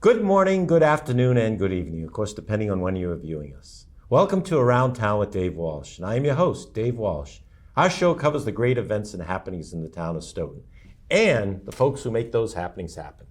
Good morning, good afternoon, and good evening, of course, depending on when you are viewing us. Welcome to Around Town with Dave Walsh, and I am your host, Dave Walsh. Our show covers the great events and happenings in the town of Stoughton, and the folks who make those happenings happen.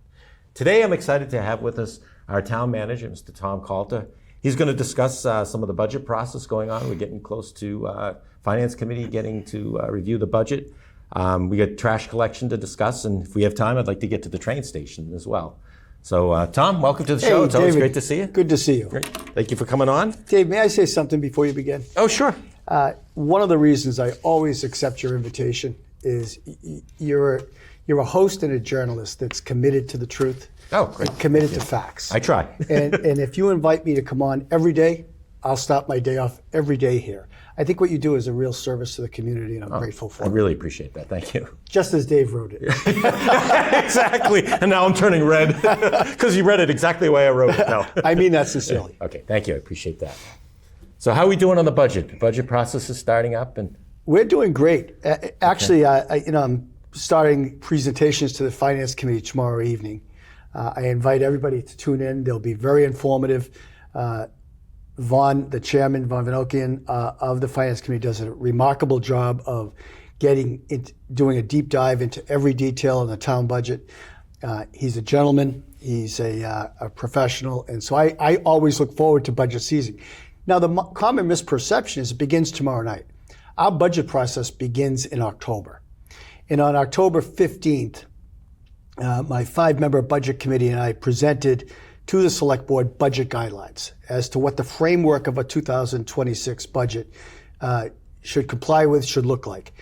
Today, I'm excited to have with us our town manager, Mr. Tom Calter. He's going to discuss some of the budget process going on. We're getting close to Finance Committee getting to review the budget. We got trash collection to discuss, and if we have time, I'd like to get to the train station as well. So, Tom, welcome to the show. It's always great to see you. Good to see you. Great. Thank you for coming on. Dave, may I say something before you begin? Oh, sure. One of the reasons I always accept your invitation is you're a host and a journalist that's committed to the truth. Oh, great. Committed to facts. I try. and if you invite me to come on every day, I'll stop my day off every day here. I think what you do is a real service to the community, and I'm grateful for it. I really appreciate that. Thank you. Just as Dave wrote it. Exactly. And now I'm turning red because you read it exactly the way I wrote it. No. I mean that sincerely. Okay. Thank you. I appreciate that. So how are we doing on the budget? The budget process is starting up, and we're doing great. Actually, I'm starting presentations to the Finance Committee tomorrow evening. I invite everybody to tune in. They'll be very informative. The chairman, Von Vanokian, of the Finance Committee does a remarkable job of doing a deep dive into every detail in the town budget. He's a gentleman, he's a professional, and so I always look forward to budget season. Now, the common misperception is it begins tomorrow night. Our budget process begins in October. And on October 15th, my 5-member budget committee and I presented to the Select Board budget guidelines as to what the framework of a 2026 budget should comply with, should look like.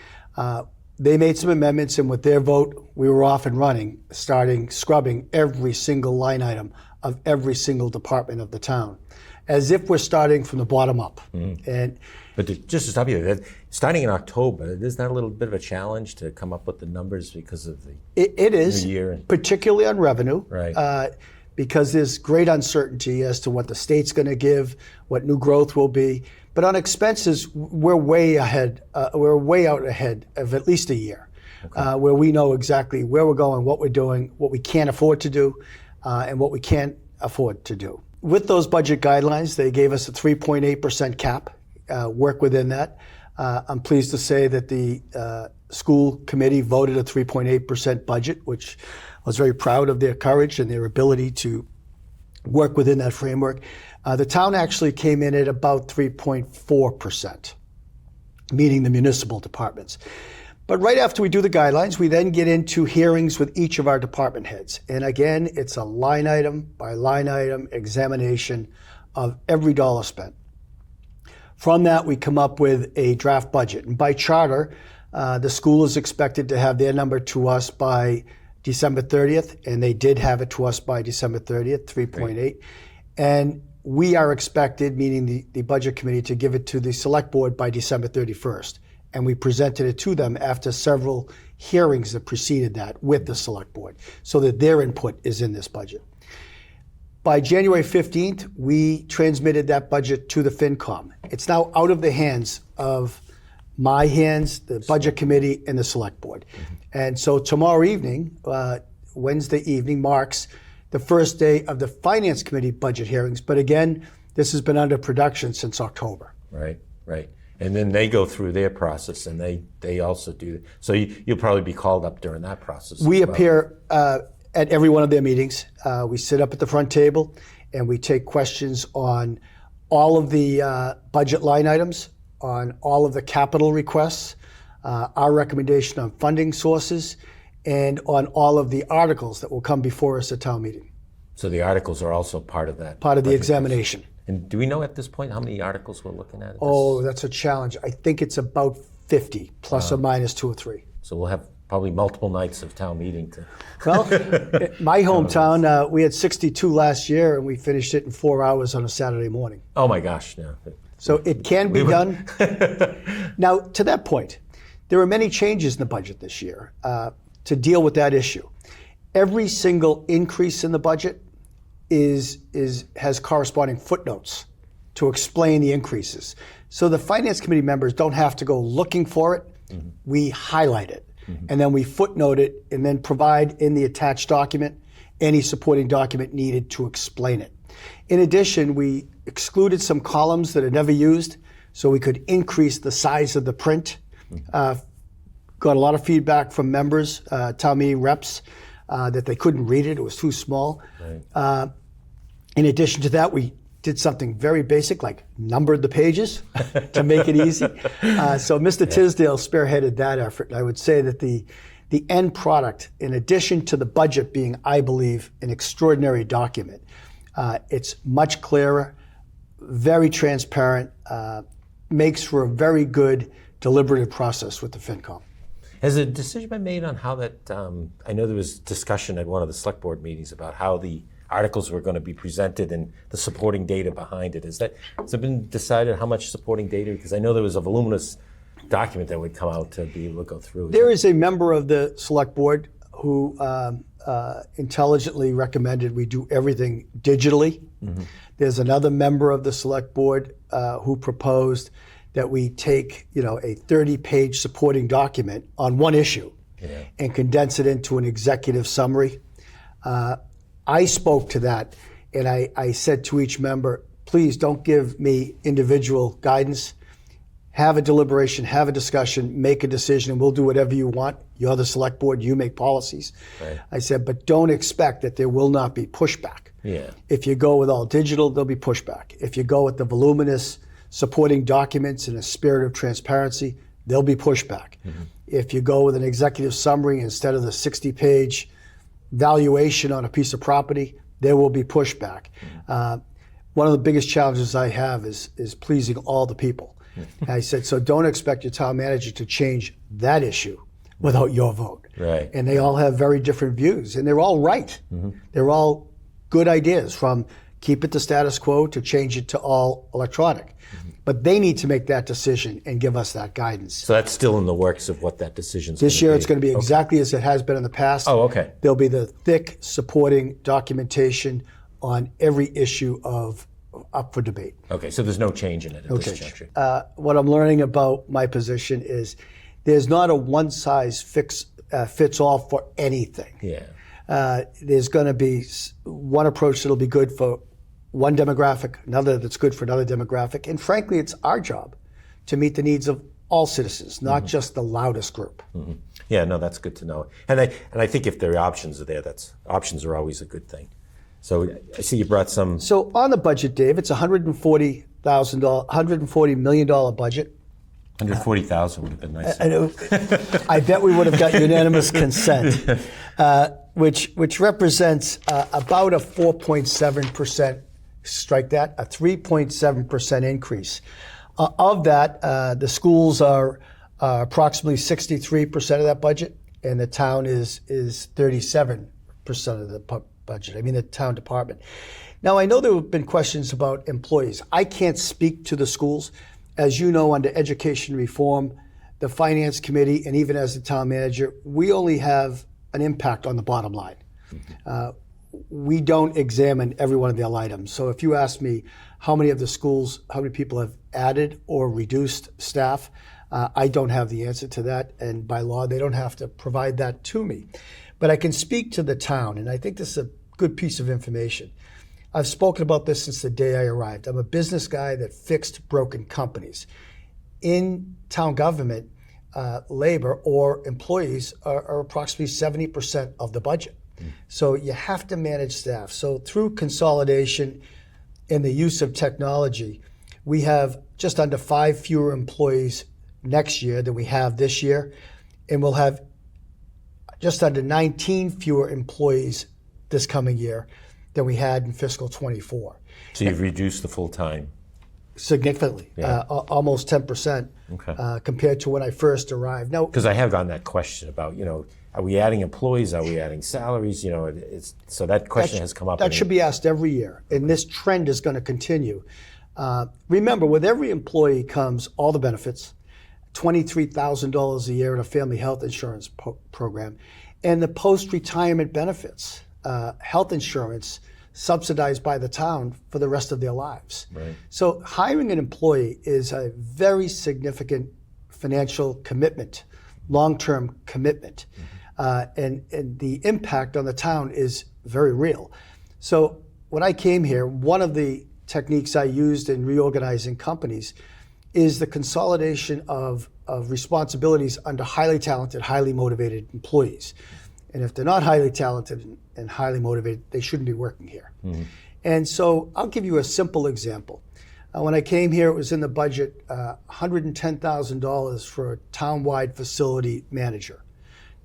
They made some amendments, and with their vote, we were off and running, scrubbing every single line item of every single department of the town, as if we're starting from the bottom up. But just to stop you there, starting in October, isn't that a little bit of a challenge to come up with the numbers because of the it is, new year? Particularly on revenue. Right. Because there's great uncertainty as to what the state's going to give, what new growth will be. But on expenses, we're way ahead. We're way out ahead of at least a year, where we know exactly where we're going, what we're doing, what we can't afford to do, and what we can't afford to do. With those budget guidelines, they gave us a 3.8% cap, work within that. I'm pleased to say that the school committee voted a 3.8% budget, which I was very proud of their courage and their ability to work within that framework. The town actually came in at about 3.4%, meaning the municipal departments. But right after we do the guidelines, we then get into hearings with each of our department heads. And again, it's a line item by line item examination of every dollar spent. From that, we come up with a draft budget. And by charter, the school is expected to have their number to us by December 30th, and they did have it to us by December 30th, 3.8. And we are expected, meaning the budget committee, to give it to the select board by December 31st. And we presented it to them after several hearings that preceded that with the select board, so that their input is in this budget. By January 15th, we transmitted that budget to the FinCom. It's now out of the hands of my hands, the budget committee, and the select board. And so tomorrow evening, Wednesday evening, marks the first day of the Finance Committee budget hearings. But again, this has been under production since October. Right. And then they go through their process, and they also do. So you'll probably be called up during that process. We appear at every one of their meetings. We sit up at the front table, and we take questions on all of the budget line items, on all of the capital requests, our recommendation on funding sources, and on all of the articles that will come before us at town meeting. So the articles are also part of that? Part of the examination. Process. And do we know at this point how many articles we're looking at? Oh, that's a challenge. I think it's about 50, plus or minus 2 or 3. So we'll have probably multiple nights of town meeting to... Well, my hometown, we had 62 last year, and we finished it in 4 hours on a Saturday morning. Oh my gosh, no. So it can be done. Now, to that point, there are many changes in the budget this year to deal with that issue. Every single increase in the budget has corresponding footnotes to explain the increases. So the Finance Committee members don't have to go looking for it. Mm-hmm. We highlight it, and then we footnote it, and then provide in the attached document any supporting document needed to explain it. In addition, we excluded some columns that are never used so we could increase the size of the print. Got a lot of feedback from members, town meeting reps, that they couldn't read it. It was too small. Right. In addition to that, we did something very basic, like numbered the pages to make it easy. So Mr. Tisdale spearheaded that effort. And I would say that the end product, in addition to the budget being, I believe, an extraordinary document, it's much clearer, very transparent, makes for a very good deliberative process with the FinCom. Has a decision been made on how that, I know there was discussion at one of the select board meetings about how the articles were going to be presented and the supporting data behind it. Has it been decided how much supporting data? Because I know there was a voluminous document that would come out to be able to go through. There is a member of the select board who intelligently recommended we do everything digitally. Mm-hmm. There's another member of the select board who proposed that we take, a 30-page supporting document on one issue and condense it into an executive summary. I spoke to that, and I said to each member, please don't give me individual guidance. Have a deliberation, have a discussion, make a decision, and we'll do whatever you want. You're the select board, you make policies. Right. I said, but don't expect that there will not be pushback. Yeah. If you go with all digital, there'll be pushback. If you go with the voluminous supporting documents in a spirit of transparency, there'll be pushback. Mm-hmm. If you go with an executive summary instead of the 60-page valuation on a piece of property, there will be pushback. Mm-hmm. One of the biggest challenges I have is pleasing all the people. I said, so don't expect your town manager to change that issue without your vote. Right. And they all have very different views, and they're all right. Mm-hmm. They're all good ideas, from keep it to status quo to change it to all electronic. Mm-hmm. But they need to make that decision and give us that guidance. So that's still in the works of what that decision's this year. It's going to be exactly as it has been in the past. Oh, okay. There'll be the thick supporting documentation on every issue up for debate. Okay, so there's no change in it at this juncture. What I'm learning about my position is there's not a one-size-fits-all for anything. Yeah. There's going to be one approach that'll be good for one demographic, another that's good for another demographic, and frankly, it's our job to meet the needs of all citizens, not just the loudest group. Mm-hmm. Yeah, no, that's good to know. And I think if there are options there, options are always a good thing. So I see you brought some. So on the budget, Dave, it's $140 million budget. 140,000 would have been nice. I bet we would have got unanimous consent, which represents about a 4.7%. Strike that, a 3.7% increase. Of that, the schools are approximately 63% of that budget, and the town is 37% of the budget. I mean, the town department. Now, I know there have been questions about employees. I can't speak to the schools. As you know, under education reform, the finance committee, and even as the town manager, we only have an impact on the bottom line. We don't examine every one of the items. So if you ask me how many people have added or reduced staff, I don't have the answer to that. And by law, they don't have to provide that to me. But I can speak to the town, and I think this is a good piece of information. I've spoken about this since the day I arrived. I'm a business guy that fixed broken companies. In town government, labor or employees are approximately 70% of the budget. So you have to manage staff. So through consolidation and the use of technology, we have just under 5 fewer employees next year than we have this year, and we'll have just under 19 fewer employees this coming year than we had in fiscal 24. So you've reduced the full time? Significantly, almost 10% compared to when I first arrived. Now, because I have gotten that question about, are we adding employees? Are we adding salaries? So that question has come up. That should be asked every year, and this trend is going to continue. Remember, with every employee comes all the benefits, $23,000 a year in a family health insurance program, and the post-retirement benefits, health insurance subsidized by the town for the rest of their lives. Right. So hiring an employee is a very significant financial commitment, long-term commitment. and the impact on the town is very real. So when I came here, one of the techniques I used in reorganizing companies is the consolidation of responsibilities under highly talented, highly motivated employees. And if they're not highly talented and highly motivated, they shouldn't be working here. Mm-hmm. And so I'll give you a simple example. When I came here, it was in the budget, $110,000 for a town-wide facility manager.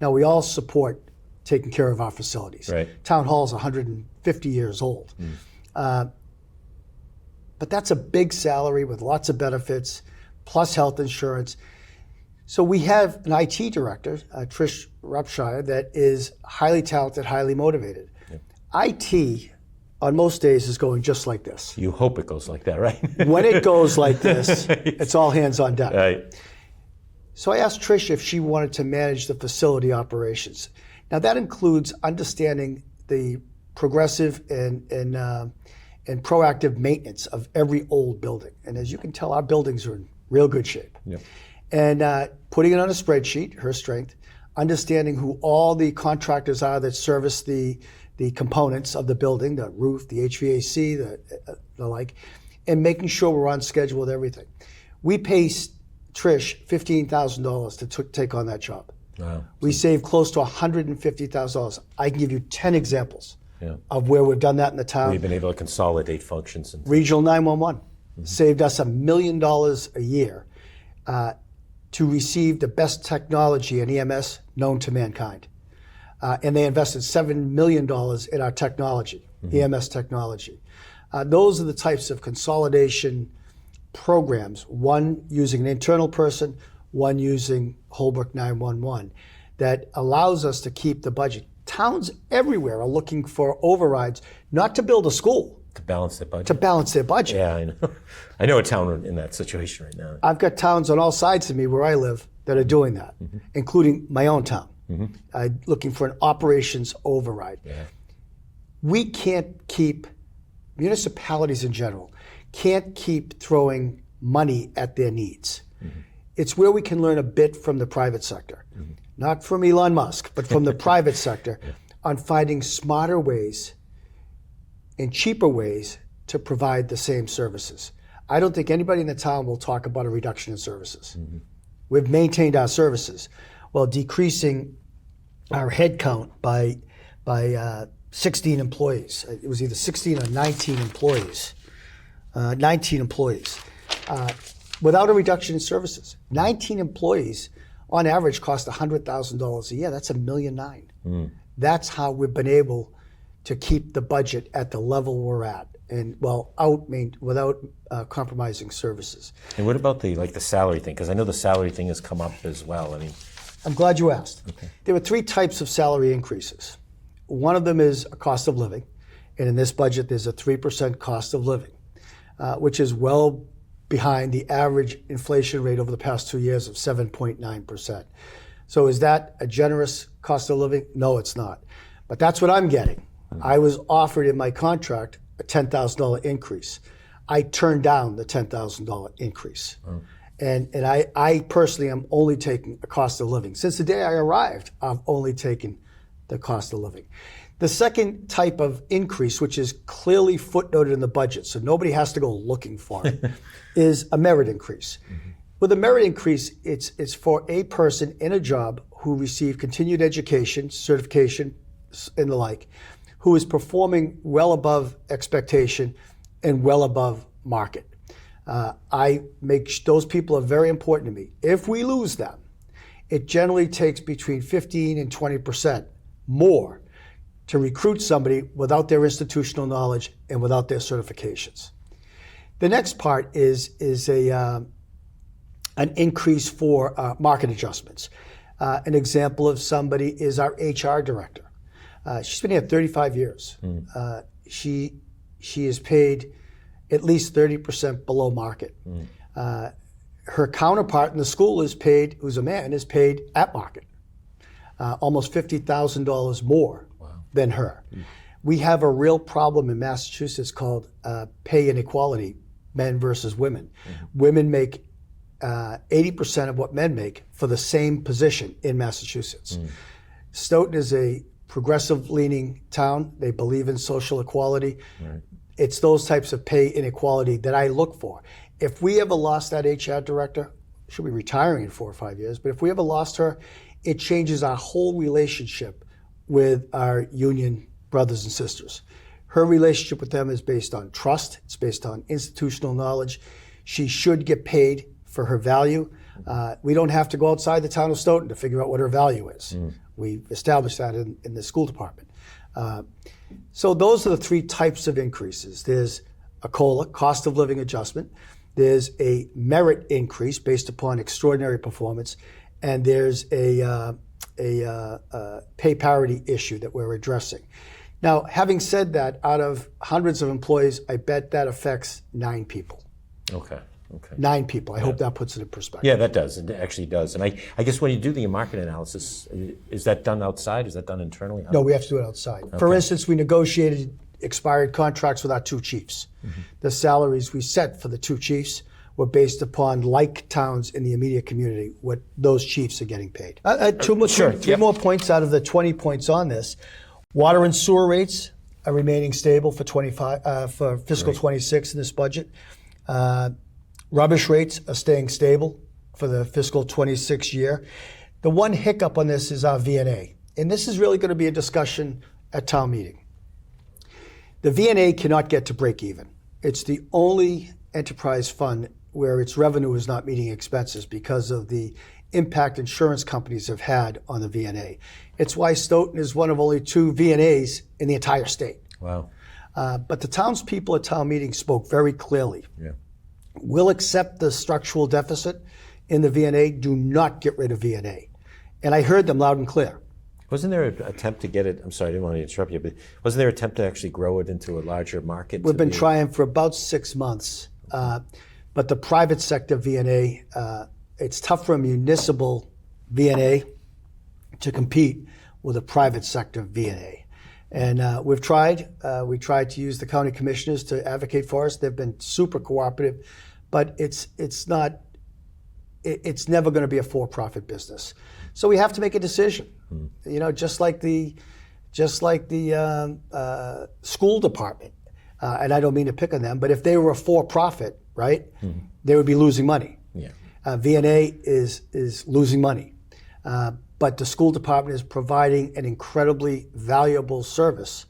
Now, we all support taking care of our facilities. Right. Town Hall's 150 years old. But that's a big salary with lots of benefits, plus health insurance. So we have an IT director, Trish Rupshire, that is highly talented, highly motivated. Yep. IT, on most days, is going just like this. You hope it goes like that, right? When it goes like this, it's all hands on deck. Right. So I asked Trish if she wanted to manage the facility operations. Now that includes understanding the progressive and proactive maintenance of every old building. And as you can tell, our buildings are in real good shape. Yep. And putting it on a spreadsheet, her strength, understanding who all the contractors are that service the components of the building, the roof, the HVAC, the like, and making sure we're on schedule with everything. We pay Trish $15,000 to take on that job. Wow. We save close to $150,000. I can give you 10 examples of where we've done that in the town. We've been able to consolidate functions. Regional 911 saved us $1 million a year to receive the best technology in EMS known to mankind. And they invested $7 million in our technology, EMS technology. Those are the types of consolidation programs, one using an internal person, one using Holbrook 911, that allows us to keep the budget. Towns everywhere are looking for overrides, not to build a school. To balance their budget. To balance their budget. Yeah, I know. I know a town in that situation right now. I've got towns on all sides of me where I live that are doing that, including my own town, looking for an operations override. Yeah. We can't keep, municipalities in general, can't keep throwing money at their needs. It's where we can learn a bit from the private sector, not from Elon Musk, but from the private sector on finding smarter ways and cheaper ways to provide the same services. I don't think anybody in the town will talk about a reduction in services. We've maintained our services while decreasing our head count by 16 employees. It was either 16 or 19 employees. 19 employees. Without a reduction in services. 19 employees, on average, cost $100,000 a year. That's $1.9 million. That's how we've been able to keep the budget at the level we're at, and without compromising services. And what about the salary thing? Because I know the salary thing has come up as well. I mean, I'm glad you asked. Okay. There were 3 types of salary increases. One of them is a cost of living, and in this budget, there's a 3% cost of living, which is well behind the average inflation rate over the past 2 years of 7.9%. So is that a generous cost of living? No, it's not. But that's what I'm getting. I was offered in my contract a $10,000 increase. I turned down the $10,000 increase. And I personally am only taking a cost of living. Since the day I arrived, I've only taken the cost of living. The second type of increase, which is clearly footnoted in the budget, so nobody has to go looking for it, is a merit increase. With a merit increase, it's for a person in a job who received continued education, certification, and the like, who is performing well above expectation and well above market. Those people are very important to me. If we lose them, it generally takes between 15 and 20% more to recruit somebody without their institutional knowledge and without their certifications. The next part is an increase for market adjustments. An example of somebody is our HR director. She's been here 35 years. She is paid at least 30% below market. Her counterpart in the school who's a man, is paid at market, almost $50,000 more than her. We have a real problem in Massachusetts called pay inequality, men versus women. Women make 80% of what men make for the same position in Massachusetts. Stoughton is a progressive-leaning town. They believe in social equality. Right. It's those types of pay inequality that I look for. If we ever lost that HR director, she'll be retiring in 4 or 5 years, but if we ever lost her, it changes our whole relationship with our union brothers and sisters. Her relationship with them is based on trust. It's based on institutional knowledge. She should get paid for her value. We don't have to go outside the town of Stoughton to figure out what her value is. We established that in the school department. So those are the 3 types of increases. There's a COLA, cost of living adjustment. There's a merit increase based upon extraordinary performance. And there's a pay parity issue that we're addressing. Now, having said that, out of hundreds of employees, I bet that affects 9 people. Okay. 9 people. I hope that puts it in perspective. Yeah, that does. It actually does. And I guess when you do the market analysis, is that done outside? Is that done internally? No, we have to do it outside. Okay. For instance, we negotiated expired contracts with our 2 chiefs. The salaries we set for the 2 chiefs were based upon like towns in the immediate community, what those chiefs are getting paid. 3 more points out of the 20 points on this. Water and sewer rates are remaining stable for for fiscal 26 in this budget. Rubbish rates are staying stable for the fiscal 26 year. The one hiccup on this is our V&A. And this is really going to be a discussion at town meeting. The V&A cannot get to break even. It's the only enterprise fund where its revenue is not meeting expenses because of the impact insurance companies have had on the V&A. It's why Stoughton is one of only 2 V&As in the entire state. Wow. But the townspeople at town meeting spoke very clearly. Yeah. We'll accept the structural deficit in the V&A. Do not get rid of V&A. And I heard them loud and clear. Wasn't there an attempt to get it, I'm sorry, I didn't want to interrupt you, but wasn't there an attempt to actually grow it into a larger market? We've been trying for about 6 months. But the private sector V&A, it's tough for a municipal V&A to compete with a private sector V&A. And we've tried. We tried to use the county commissioners to advocate for us. They've been super cooperative, but it's never going to be a for-profit business. So we have to make a decision. You know, just like the school department. And I don't mean to pick on them, but if they were a for-profit, right, they would be losing money. Yeah. V&A is losing money. But the school department is providing an incredibly valuable service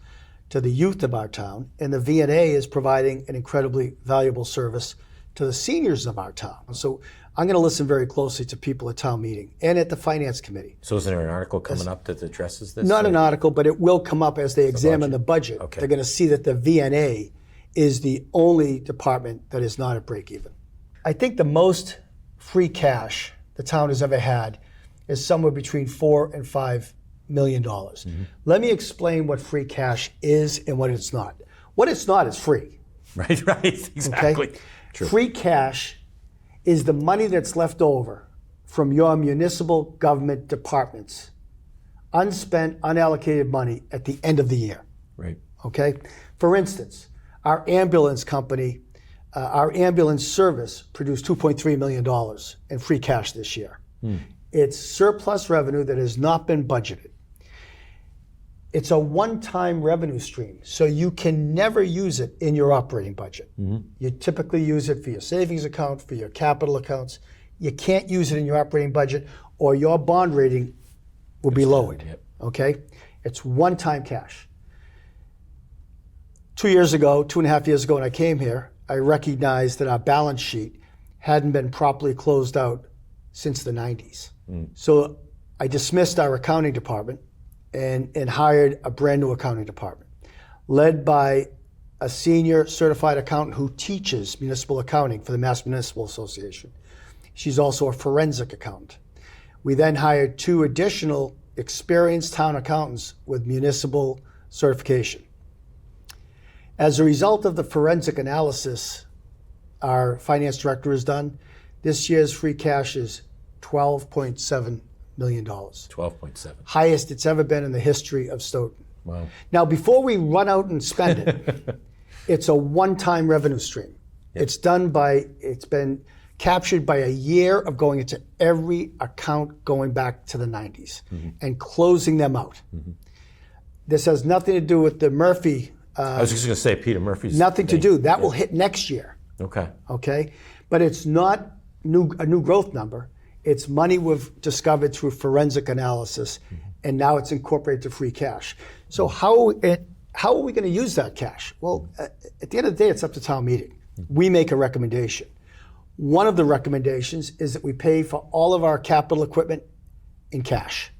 to the youth of our town, and the V&A is providing an incredibly valuable service to the seniors of our town. So I'm going to listen very closely to people at town meeting and at the finance committee. So is there an article coming up that addresses this? Not an article, but it will come up as they examine the budget. Okay. They're going to see that the V&A is the only department that is not at break even. I think the most free cash the town has ever had is somewhere between $4 and $5 million. Let me explain what free cash is and what it's not. What it's not is free. Right, exactly. Okay? True. Free cash is the money that's left over from your municipal government departments, unspent, unallocated money at the end of the year. Right. Okay? For instance, our ambulance company, our ambulance service produced $2.3 million in free cash this year. It's surplus revenue that has not been budgeted. It's a one-time revenue stream, so you can never use it in your operating budget. You typically use it for your savings account, for your capital accounts. You can't use it in your operating budget, or your bond rating will be lowered. Yep. Okay? It's one-time cash. 2.5 years ago when I came here, I recognized that our balance sheet hadn't been properly closed out since the 90s. So I dismissed our accounting department and hired a brand new accounting department, led by a senior certified accountant who teaches municipal accounting for the Mass Municipal Association. She's also a forensic accountant. We then hired 2 additional experienced town accountants with municipal certification. As a result of the forensic analysis our finance director has done, this year's free cash is $12.7 million. 12.7. Highest it's ever been in the history of Stoughton. Wow. Now, before we run out and spend it, it's a one-time revenue stream. Yep. It's been captured by a year of going into every account going back to the 90s and closing them out. This has nothing to do with the Murphy. I was just going to say Peter Murphy's Nothing thing. to do. That will hit next year. Okay. Okay? But it's not a new growth number. It's money we've discovered through forensic analysis, and now it's incorporated to free cash. So how are we going to use that cash? Well, at the end of the day, it's up to town meeting. We make a recommendation. One of the recommendations is that we pay for all of our capital equipment in cash.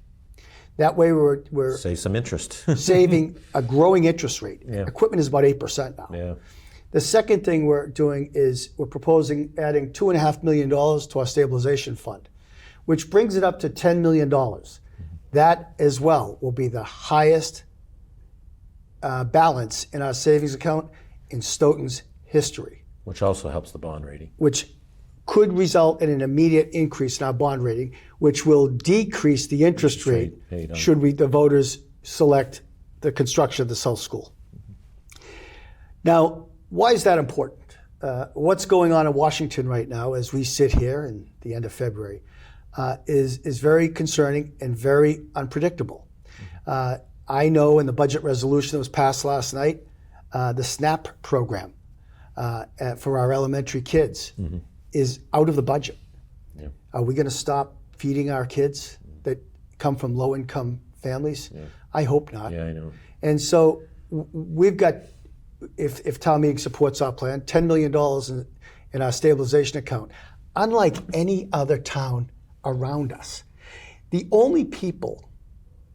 That way we're Save some interest. saving a growing interest rate. Yeah. Equipment is about 8% now. Yeah. The second thing we're doing is we're proposing adding $2.5 million to our stabilization fund, which brings it up to $10 million. That as well will be the highest balance in our savings account in Stoughton's history, Which also helps the bond rating. which could result in an immediate increase in our bond rating, which will decrease the interest rate paid on. should the voters select the construction of the South School. Now, why is that important? What's going on in Washington right now as we sit here in the end of February is very concerning and very unpredictable. I know in the budget resolution that was passed last night, the SNAP program for our elementary kids is out of the budget. Yeah. Are we going to stop feeding our kids that come from low-income families? Yeah. I hope not. Yeah, I know. And so we've got, if town meeting supports our plan, $10 million in our stabilization account, unlike any other town around us. The only people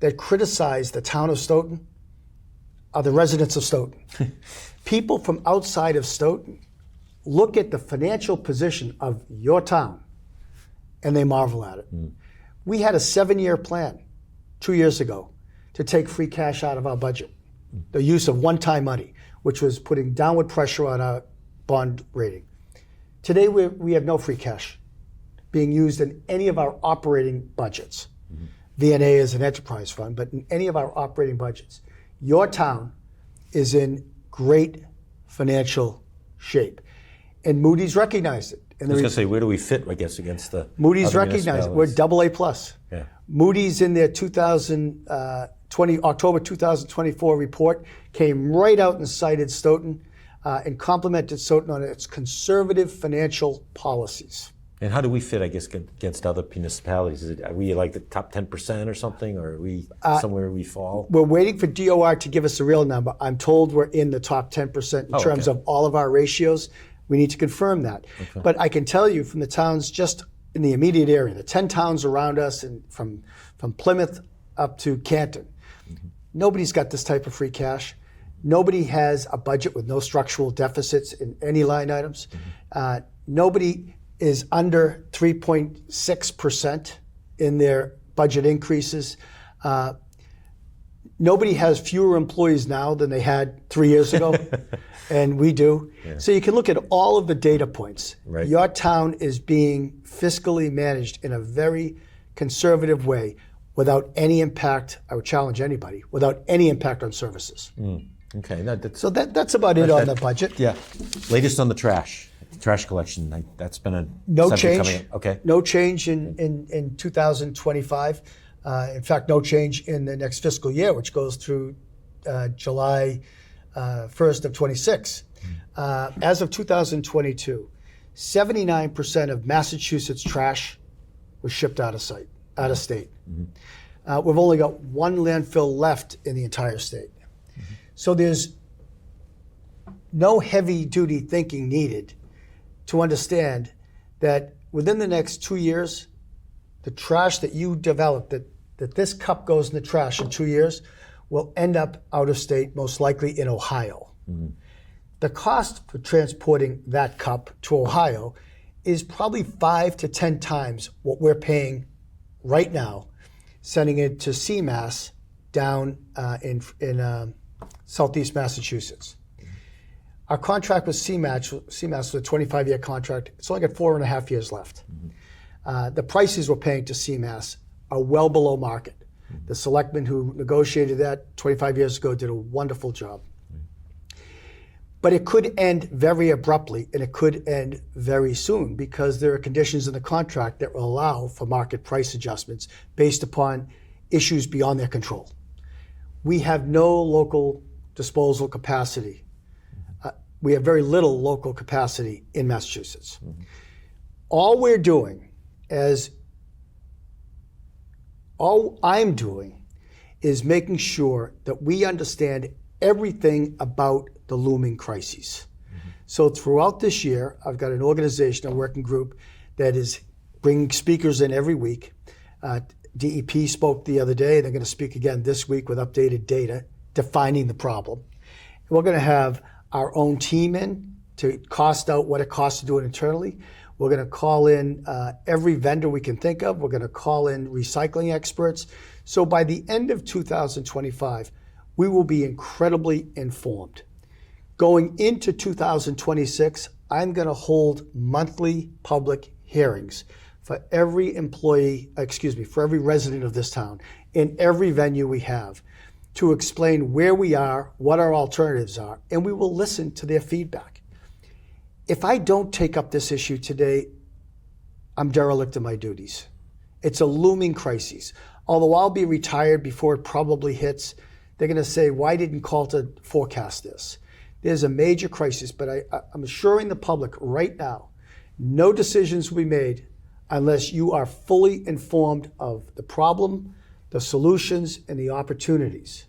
that criticize the town of Stoughton are the residents of Stoughton. People from outside of Stoughton look at the financial position of your town and they marvel at it. We had a 7-year plan 2 years ago to take free cash out of our budget, the use of one-time money, which was putting downward pressure on our bond rating. Today, we have no free cash being used in any of our operating budgets. V&A is an enterprise fund, but in any of our operating budgets, your town is in great financial shape. And Moody's recognized it. And I was going to say, where do we fit, I guess, against the Moody's other recognized it. We're municipalities? AA+. Yeah. Moody's in their October 2024 report came right out and cited Stoughton and complimented Stoughton on its conservative financial policies. And how do we fit, I guess, against other municipalities? Are we like the top 10% or something, or are we somewhere we fall? We're waiting for DOR to give us a real number. I'm told we're in the top 10% in terms of all of our ratios. We need to confirm that. Okay. But I can tell you from the towns just in the immediate area, the 10 towns around us, and from Plymouth up to Canton, nobody's got this type of free cash. Nobody has a budget with no structural deficits in any line items. Nobody is under 3.6% in their budget increases. Nobody has fewer employees now than they had 3 years ago, and we do. Yeah. So you can look at all of the data points. Right. Your town is being fiscally managed in a very conservative way without any impact, I would challenge anybody, without any impact on services. Okay. So that's about it on the budget. Yeah. Latest on the trash collection. That's been a no subject change. Coming up. Okay. No change in 2025. In fact, no change in the next fiscal year, which goes through July 1st of 26. As of 2022, 79% of Massachusetts trash was shipped out of state. We've only got one landfill left in the entire state. So there's no heavy-duty thinking needed to understand that within the next 2 years, the trash that you develop, that this cup goes in the trash in 2 years, will end up out of state, most likely in Ohio. The cost for transporting that cup to Ohio is probably 5 to 10 times what we're paying right now, sending it to CMAS down in Southeast Massachusetts. Our contract with CMAS was a 25-year contract. It's only got 4.5 years left. The prices we're paying to CMAS are well below market. The selectmen who negotiated that 25 years ago did a wonderful job. But it could end very abruptly, and it could end very soon because there are conditions in the contract that will allow for market price adjustments based upon issues beyond their control. We have no local disposal capacity. We have very little local capacity in Massachusetts. All I'm doing is making sure that we understand everything about the looming crises. So throughout this year, I've got an organization, a working group that is bringing speakers in every week. DEP spoke the other day. They're going to speak again this week with updated data defining the problem. And we're going to have our own team in to cost out what it costs to do it internally. We're going to call in every vendor we can think of. We're going to call in recycling experts. So by the end of 2025, we will be incredibly informed. Going into 2026, I'm going to hold monthly public hearings for every for every resident of this town in every venue we have to explain where we are, what our alternatives are, and we will listen to their feedback. If I don't take up this issue today, I'm derelict in my duties. It's a looming crisis. Although I'll be retired before it probably hits, they're going to say, why didn't Calter forecast this? There's a major crisis, but I'm assuring the public right now, no decisions will be made unless you are fully informed of the problem, the solutions, and the opportunities.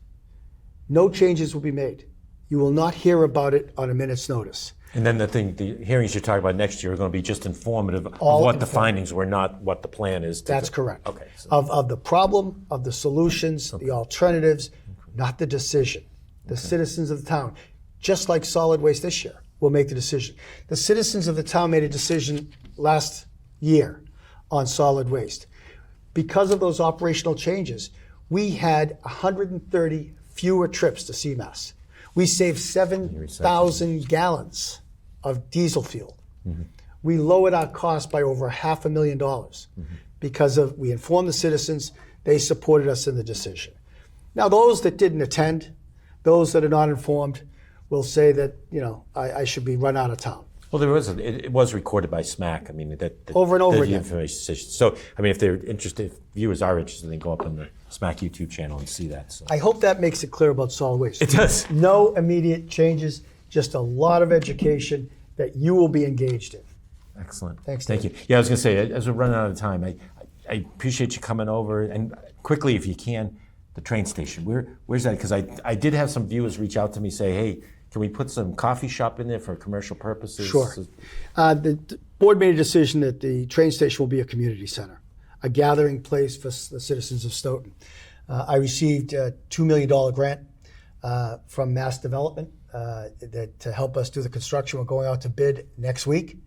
No changes will be made. You will not hear about it on a minute's notice. And then the hearings you're talking about next year are going to be just informative of what the findings were, not what the plan is. That's correct. Okay. So. Of the problem, of the solutions, the alternatives, not the decision. The citizens of the town, just like solid waste this year, will make the decision. The citizens of the town made a decision last year on solid waste. Because of those operational changes, we had 130 fewer trips to CMAS. We saved 7,000 gallons of diesel fuel. We lowered our cost by over $500,000 because we informed the citizens, they supported us in the decision. Now, those that didn't attend, those that are not informed, will say that, I should be run out of town. Well, it was recorded by SMAC. I mean, over and over again. Information. So, I mean, if they're interested, if viewers are interested, they can go up on the SMAC YouTube channel and see that. So. I hope that makes it clear about solid waste. It does. No immediate changes, just a lot of education that you will be engaged in. Excellent. Thanks, Thank Dave. you. Yeah, I was going to say, as we're running out of time, I appreciate you coming over. And quickly, if you can, the train station. Where's that? Because I did have some viewers reach out to me, say, hey, can we put some coffee shop in there for commercial purposes? Sure. The board made a decision that the train station will be a community center, a gathering place for the citizens of Stoughton. I received a $2 million grant from Mass Development to help us do the construction. We're going out to bid next week.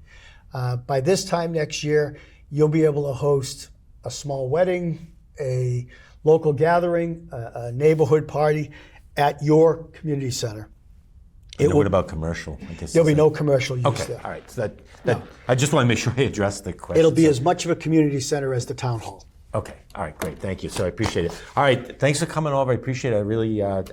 By this time next year, you'll be able to host a small wedding, a local gathering, a neighborhood party at your community center. What about commercial? I guess There'll be no commercial use there. All right. So I just want to make sure I address the question. It'll be as much of a community center as the town hall. Okay. All right. Great. Thank you. So I appreciate it. All right. Thanks for coming over. I appreciate it. I really I'd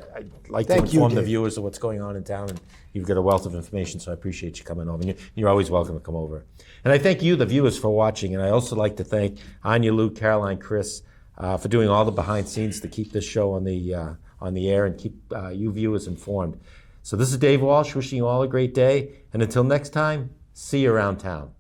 like to inform the viewers of what's going on in town, and you've got a wealth of information. So I appreciate you coming over. And you're always welcome to come over. And I thank you, the viewers, for watching. And I also like to thank Anya, Lou, Caroline, Chris for doing all the behind scenes to keep this show on the air and keep you viewers informed. So this is Dave Walsh wishing you all a great day. And until next time, see you around town.